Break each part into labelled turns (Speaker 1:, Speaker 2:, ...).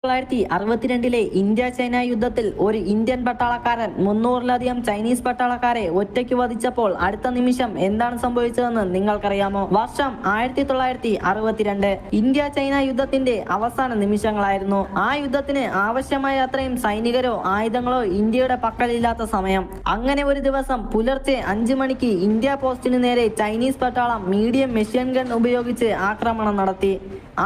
Speaker 1: 1962 India China യുദ്ധത്തിൽ ഒരു Indian പട്ടാളക്കാരൻ 300-ലധികം ചൈനീസ് പട്ടാളക്കാരെ ഒറ്റയ്ക്ക് വധിച്ചപ്പോൾ അടുത്ത നിമിഷം എന്താണ് സംഭവിച്ചതെന്ന് നിങ്ങൾക്കറിയാമോ? വർഷം 1962. ഇന്ത്യ ചൈന യുദ്ധത്തിന്റെ അവസാന നിമിഷങ്ങളായിരുന്നു. ആ യുദ്ധത്തിന് ആവശ്യമായ അത്രയും സൈനികരോ ആയുധങ്ങളോ ഇന്ത്യയുടെ പക്കലില്ലാത്ത സമയം. അങ്ങനെ ഒരു ദിവസം പുലർച്ചെ 5 മണിക്ക് ഇന്ത്യ പോസ്റ്റിന് നേരെ ചൈനീസ് പട്ടാളം മീഡിയം മെഷീൻ ഗൺ ഉപയോഗിച്ച് ആക്രമണം നടത്തി.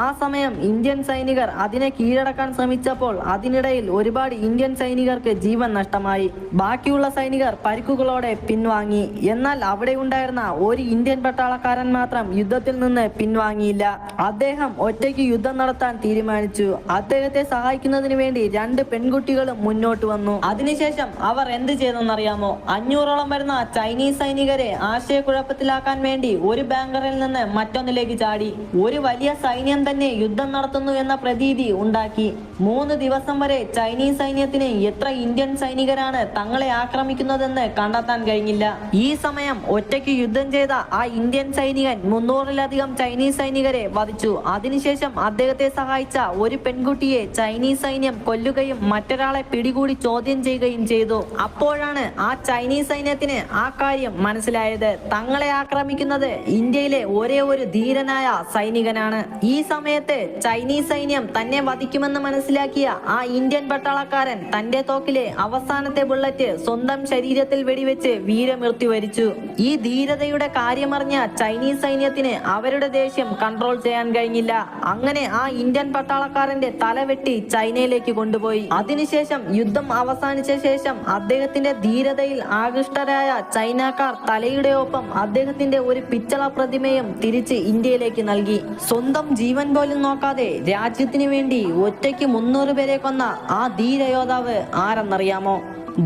Speaker 1: ആ സമയം ഇന്ത്യൻ സൈനികർ അതിനെ കീഴടക്കാൻ ശ്രമിച്ചപ്പോൾ അതിനിടയിൽ ഒരുപാട് ഇന്ത്യൻ സൈനികർക്ക് ജീവൻ നഷ്ടമായി. ബാക്കിയുള്ള സൈനികർ പരിക്കുകളോടെ പിൻവാങ്ങി. എന്നാൽ അവിടെ ഉണ്ടായിരുന്ന ഒരു ഇന്ത്യൻ പട്ടാളക്കാരൻ മാത്രം യുദ്ധത്തിൽ നിന്ന് പിൻവാങ്ങിയില്ല. അദ്ദേഹം ഒറ്റയ്ക്ക് യുദ്ധം നടത്താൻ തീരുമാനിച്ചു. അദ്ദേഹത്തെ സഹായിക്കുന്നതിന് വേണ്ടി 2 പെൺകുട്ടികളും മുന്നോട്ട് വന്നു. അതിനുശേഷം അവർ എന്ത് ചെയ്തെന്നറിയാമോ? 500ഓളം വരുന്ന ചൈനീസ് സൈനികരെ ആശയക്കുഴപ്പത്തിലാക്കാൻ വേണ്ടി ഒരു ബാങ്കറിൽ നിന്ന് മറ്റൊന്നിലേക്ക് ചാടി ഒരു വലിയ സൈന്യം തന്നെ യുദ്ധം നടത്തുന്നു എന്ന പ്രതീതി ഉണ്ടാക്കി. 3 ദിവസം വരെ ചൈനീസ് സൈന്യത്തിന് എത്ര ഇന്ത്യൻ സൈനികരാണ് തങ്ങളെ ആക്രമിക്കുന്നതെന്ന് കണ്ടെത്താൻ കഴിഞ്ഞില്ല. ഈ സമയം ഒറ്റയ്ക്ക് യുദ്ധം ചെയ്ത ആ ഇന്ത്യൻ സൈനികൻ 300-ലധികം ചൈനീസ് സൈനികരെ വധിച്ചു. അതിനുശേഷം അദ്ദേഹത്തെ സഹായിച്ച ഒരു പെൺകുട്ടിയെ ചൈനീസ് സൈന്യം കൊല്ലുകയും മറ്റൊരാളെ പിടികൂടി ചോദ്യം ചെയ്യുകയും ചെയ്തു. അപ്പോഴാണ് ആ ചൈനീസ് സൈന്യത്തിന് ആ കാര്യം മനസ്സിലായത്. തങ്ങളെ ആക്രമിക്കുന്നത് ഇന്ത്യയിലെ ഒരേ ഒരു ധീരനായ സൈനികനാണ്. ഈ സമയത്ത് ചൈനീസ് സൈന്യം തന്നെ വധിക്കുമെന്ന് മനസ്സിലാക്കിയ ആ ഇന്ത്യൻ പട്ടാളക്കാരൻ തന്റെ തോക്കിലെ അവസാനത്തെ ബുള്ളറ്റ് സ്വന്തം ശരീരത്തിൽ വെടിവെച്ച് വീരമൃത്യു വരിച്ചു. ഈ ധീരതയുടെ കാര്യമറിഞ്ഞ ചൈനീസ് സൈന്യത്തിന് അവരുടെ ദേഷ്യം കൺട്രോൾ ചെയ്യാൻ കഴിഞ്ഞില്ല. അങ്ങനെ ആ ഇന്ത്യൻ പട്ടാളക്കാരന്റെ തല വെട്ടി ചൈനയിലേക്ക് കൊണ്ടുപോയി. അതിനുശേഷം യുദ്ധം അവസാനിച്ച ശേഷം അദ്ദേഹത്തിന്റെ ധീരതയിൽ ആകൃഷ്ടരായ ചൈനക്കാർ തലയുടെ ഒപ്പം അദ്ദേഹത്തിന്റെ ഒരു പിച്ചള പ്രതിമയും തിരിച്ച് ഇന്ത്യയിലേക്ക് നൽകി. സ്വന്തം ജീവൻ പോലും നോക്കാതെ രാജ്യത്തിന് വേണ്ടി ഒറ്റയ്ക്ക് 300 പേരെ കൊന്ന ആ ധീരയോദ്ധാവ് ആരെന്നറിയാമോ?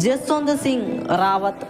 Speaker 1: ജസ്വന്ത് സിംഗ് റാവത്ത്.